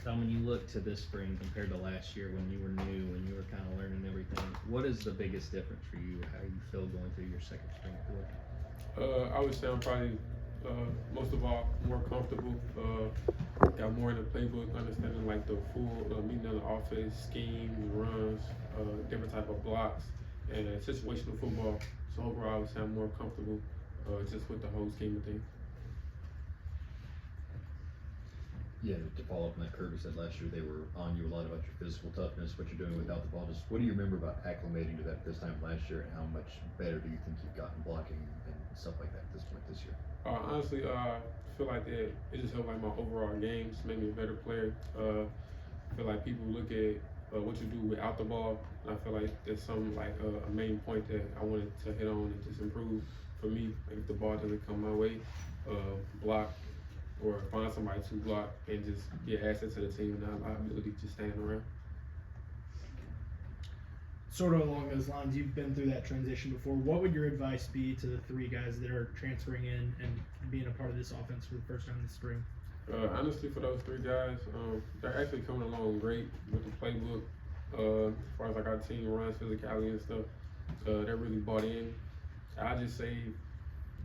Tom, when you look to this spring compared to last year when you were new and you were kind of learning everything, what is the biggest difference for you? How you feel going through your second spring at Ford? I would say I'm probably most of all more comfortable. Got more in the playbook, understanding like the full meaning of the offense, schemes, runs, different type of blocks, and situational football. So overall, I would say I'm more comfortable just with the whole scheme of things. Yeah, to follow up on that, Kirby said last year they were on you a lot about your physical toughness, what you're doing without the ball. Just what do you remember about acclimating to that this time last year, and how much better do you think you've gotten blocking and stuff like that at this point this year? Honestly, I feel like that it just helped like my overall game, just made me a better player. I feel like people look at what you do without the ball, and I feel like there's some like a main point that I wanted to hit on and just improve for me. Like if the ball doesn't come my way, block or find somebody to block and just be an asset to the team and not my ability to stand around. Sort of along those lines, you've been through that transition before. What would your advice be to the three guys that are transferring in and being a part of this offense for the first time this spring? Honestly, for those three guys, they're actually coming along great with the playbook. As far as like our team runs, physicality and stuff, they're really bought in. I just say,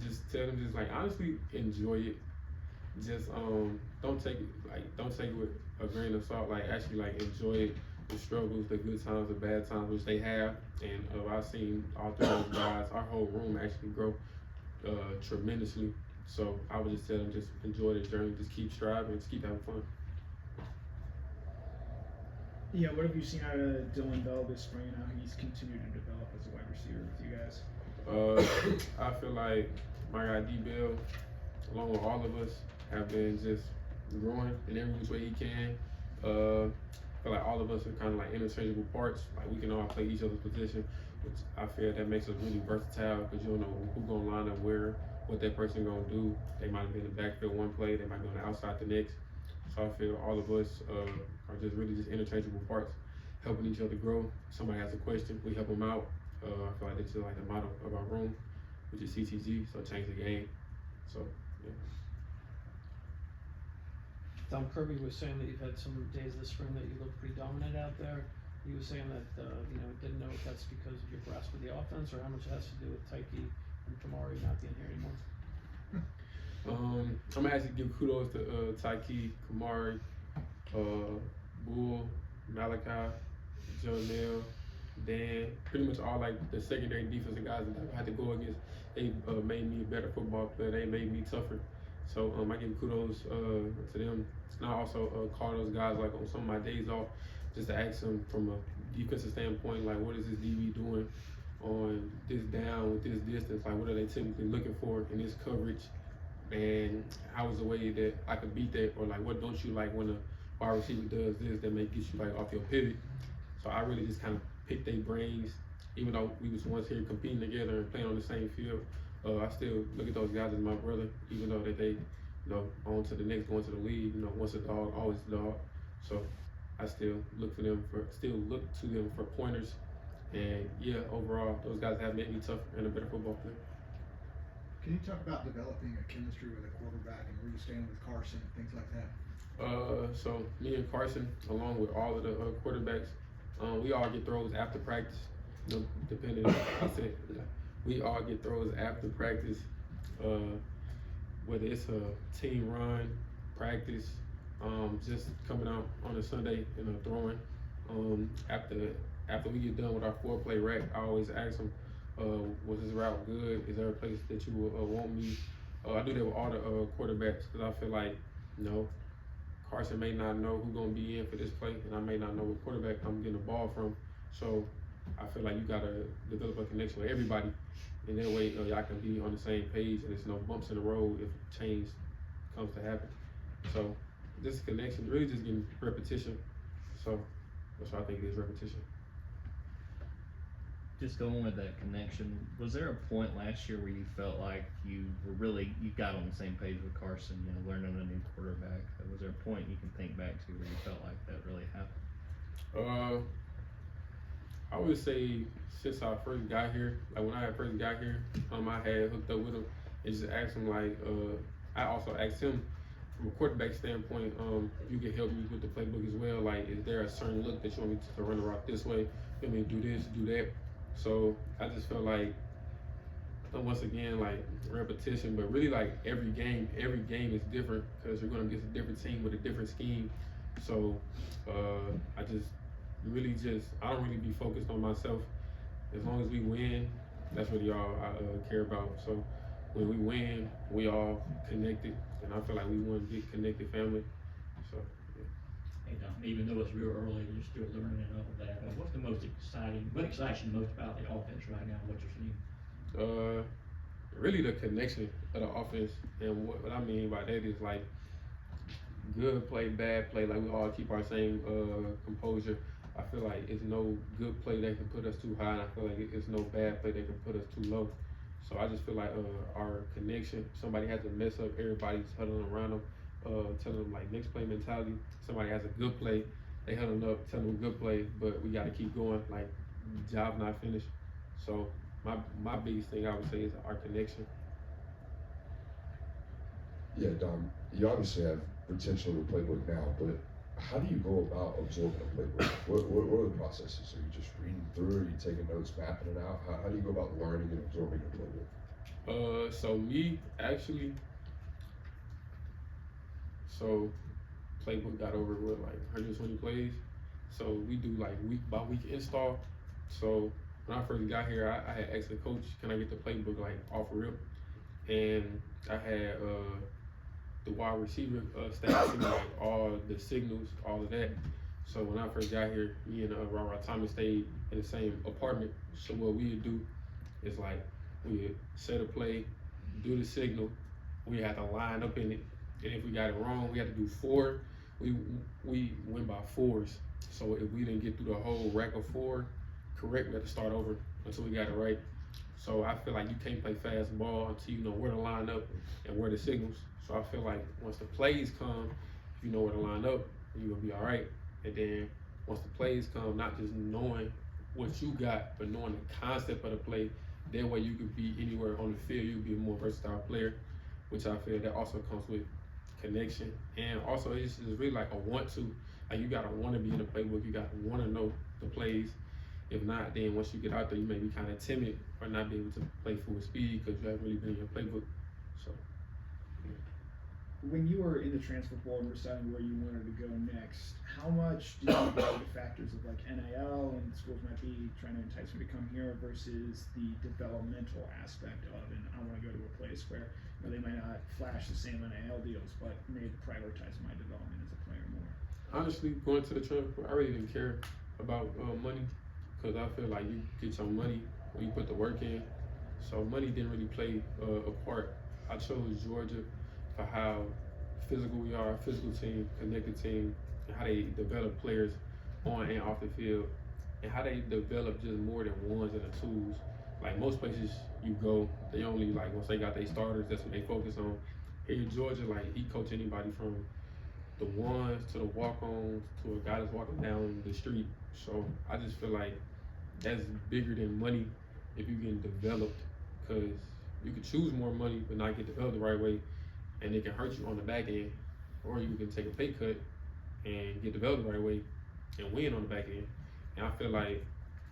just tell them, just like honestly enjoy it. Just don't take it with a grain of salt. Like actually like enjoy it, the struggles, the good times, the bad times, which they have. And I've seen all three of those guys, our whole room actually grow tremendously. So I would just tell them, just enjoy the journey, just keep striving, just keep having fun. Yeah, what have you seen out of Dylan Bell this spring and how he's continued to develop as a wide receiver with you guys? I feel like my guy D Bell, along with all of us, have been just growing in every which way he can. I feel like all of us are kind of like interchangeable parts. Like we can all play each other's position, which I feel that makes us really versatile because you don't know who's gonna line up where, what that person gonna do. They might have been in the backfield one play, they might be on the outside the next. So I feel all of us are just really just interchangeable parts, helping each other grow. If somebody has a question, we help them out. I feel like that's just like the motto of our room, which is CTG, so change the game. So yeah. Tom, Kirby was saying that you've had some days this spring that you look pretty dominant out there. He was saying that didn't know if that's because of your grasp of the offense or how much it has to do with Tyke and Kamari not being here anymore. I'm gonna actually give kudos to Tyke, Kamari, Bull, Malachi, Jonell, Dan, pretty much all like the secondary defensive guys that I had to go against. They made me a better football player. They made me tougher. So I give kudos to them. And I also call those guys like on some of my days off just to ask them from a defensive standpoint, like what is this DB doing on this down with this distance? Like what are they typically looking for in this coverage? And how is the way that I could beat that? Or like what don't you like when a wide receiver does this that may get you like off your pivot? So I really just kind of picked their brains, even though we was once here competing together and playing on the same field. I still look at those guys as my brother, even though that they, on to the next, going to the league. Once a dog, always a dog. So I still look to them for pointers. And yeah, overall, those guys have made me tougher and a better football player. Can you talk about developing a chemistry with a quarterback and where you stand with Carson and things like that? So me and Carson, along with all of the quarterbacks, we all get throws after practice. Depending on I said, we all get throws after practice. Whether it's a team run, practice, just coming out on a Sunday and throwing. After we get done with our 4-play rack, I always ask them, was this route good? Is there a place that you would want me? I do that with all the quarterbacks because I feel like, Carson may not know who's going to be in for this play, and I may not know what quarterback I'm getting the ball from. So I feel like you got to develop a connection with everybody. And that way, y'all can be on the same page and there's no bumps in the road if change comes to happen. So this connection, really just getting repetition. So that's what I think it is, repetition. Just going with that connection, was there a point last year where you felt like you got on the same page with Carson, learning a new quarterback? Was there a point you can think back to where you felt like that really happened? I would say since I first got here, like when I first got here, I had hooked up with him and just asked him like, I also asked him, from a quarterback standpoint, if you can help me with the playbook as well, like is there a certain look that you want me to run the route this way? You want me to do this, do that? So I just feel like once again like repetition, but really like every game is different because you're going against a different team with a different scheme. So I don't really be focused on myself. As long as we win, that's really all I care about. So when we win, we all connected, and I feel like we want to get connected family. So yeah. Hey Dom, even though it's real early, you're still learning and all of that. What's the most exciting? What excites you most about the offense right now? What you're seeing? Really the connection of the offense, and what I mean by that is like good play, bad play. Like we all keep our same composure. I feel like it's no good play that can put us too high, and I feel like it's no bad play that can put us too low. So I just feel like our connection. Somebody has a mess up, everybody's huddling around them, telling them like next play mentality. Somebody has a good play, they huddling up, telling them good play, but we got to keep going. Like job not finished. So my biggest thing I would say is our connection. Yeah, Dom, you obviously have potential to playbook now, but how do you go about absorbing a playbook? What are the processes? Are you just reading through it? Are you taking notes, mapping it out? How do you go about learning and absorbing a playbook? So me actually, playbook got over with like 120 plays. So we do like week by week install. So when I first got here, I had asked the coach, can I get the playbook like off rip? And I had the wide receiver stats, like all the signals, all of that. So when I first got here, me and Thomas stayed in the same apartment. So what we would do is like we would set a play, do the signal, we had to line up in it, and if we got it wrong, we had to do 4. We went by 4s. So if we didn't get through the whole rack of 4 correct, we had to start over until we got it right. So I feel like you can't play fast ball until you know where to line up and where the signals. So I feel like once the plays come, if you know where to line up, you're gonna be all right. And then once the plays come, not just knowing what you got, but knowing the concept of the play, that way you could be anywhere on the field, you could be a more versatile player, which I feel that also comes with connection. And also it's really like a want to, like you gotta want to be in the playbook, you gotta want to know the plays. If not, then once you get out there, you may be kind of timid or not be able to play full speed because you haven't really been in your playbook. So. When you were in the transfer portal and deciding where you wanted to go next, how much did you weigh the factors of like NIL and schools might be trying to entice me to come here versus the developmental aspect of, and I want to go to a place where they might not flash the same NIL deals, but may prioritize my development as a player more? Honestly, going to the transfer, I really didn't care about money because I feel like you get your money when you put the work in. So money didn't really play a part. I chose Georgia for how physical we are, physical team, connected team, and how they develop players on and off the field, and how they develop just more than ones and the twos. Like most places you go, they only like once they got their starters, that's what they focus on. Here in Georgia, like he coach anybody from the ones to the walk-ons to a guy that's walking down the street. So I just feel like that's bigger than money if you get developed, because you can choose more money but not get developed the right way, and it can hurt you on the back end, or you can take a pay cut and get developed the right way and win on the back end. And I feel like,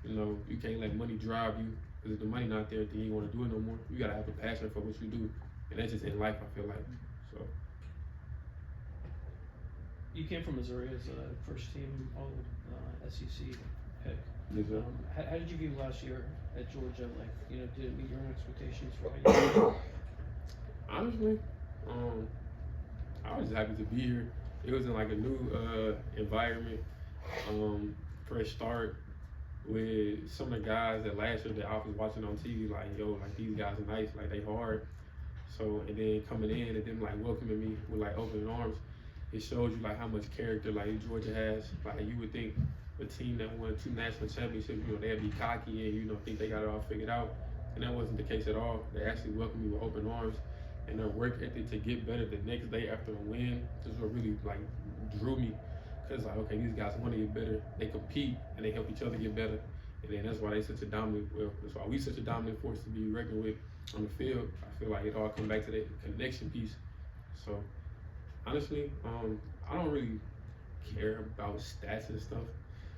you can't let money drive you, because if the money not there, then you want to do it no more. You gotta have a passion for what you do, and that's just in life, I feel like. So. You came from Missouri as a first team all SEC pick. Yes, sir. How did you view last year at Georgia? Like, did it meet your own expectations for how you? Honestly, I was just happy to be here. It was in like a new environment, fresh start with some of the guys that last year that I was watching on TV. Like, like these guys are nice, like they hard. So, and then coming in and them like welcoming me with like open arms, it shows you like how much character like Georgia has. Like you would think a team that won 2 national championships, they'd be cocky and think they got it all figured out, and that wasn't the case at all. They actually welcomed me with open arms, and their work ethic to get better the next day after a win is what really like drew me. Cause like, okay, these guys want to get better. They compete and they help each other get better, and then that's why they such a dominant. Well, that's why we such a dominant force to be reckoned with on the field. I feel like it all comes back to that connection piece. So honestly, I don't really care about stats and stuff.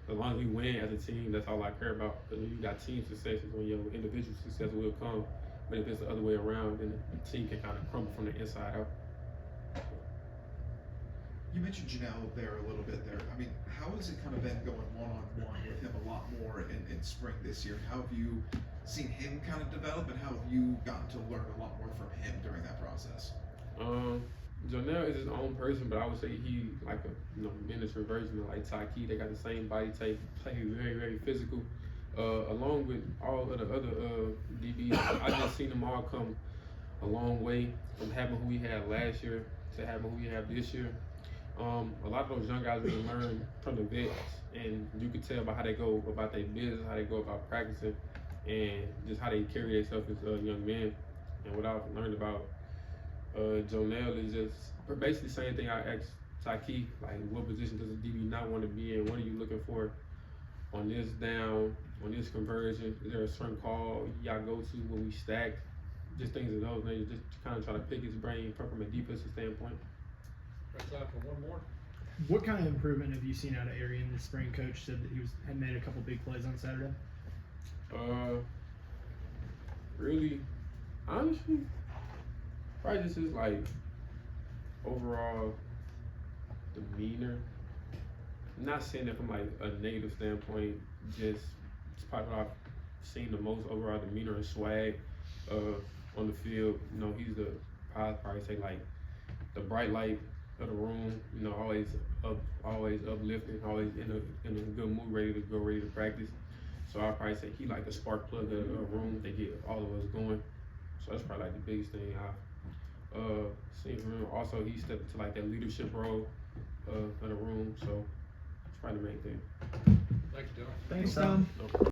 As long as we win as a team, that's all I care about. Because when you got team successes, when your individual success will come. But if it's the other way around, then the team can kind of crumble from the inside out. You mentioned Janelle there a little bit there. I mean, how has it kind of been going one-on-one with him a lot more in spring this year? How have you seen him kind of develop, and how have you gotten to learn a lot more from him during that process? Janelle is his own person, but I would say he like a miniature version of like Tyke. They got the same body type, play very, very physical. Along with all of the other DBs, I just seen them all come a long way from having who we had last year to having who we have this year. A lot of those young guys really learn from the vets, and you can tell by how they go about their business, how they go about practicing, and just how they carry themselves as young men. And what I've learned about Jonelle is just basically the same thing I asked Tyke, like what position does a DB not want to be in? What are you looking for on this down, on this conversion? Is there a certain call y'all go to when we stack? Just things of those nature, just kind of try to pick his brain from a defensive standpoint. Time for one more. What kind of improvement have you seen out of Arian this spring? Coach said that he had made a couple big plays on Saturday. Really, honestly, probably just his like overall demeanor. I'm not saying that from like a negative standpoint, just it's probably what I've seen the most overall demeanor and swag on the field. You know, he's I'd probably say like the bright light of the room, you know, always uplifting, always in a good mood, ready to practice. So I'd probably say he like the spark plug of the room. They get all of us going. So that's probably like the biggest thing I've seen from him. Also, he stepped into like that leadership role of the room. So it's probably the main thing. Thank you, John. Thanks, Tom. No problem.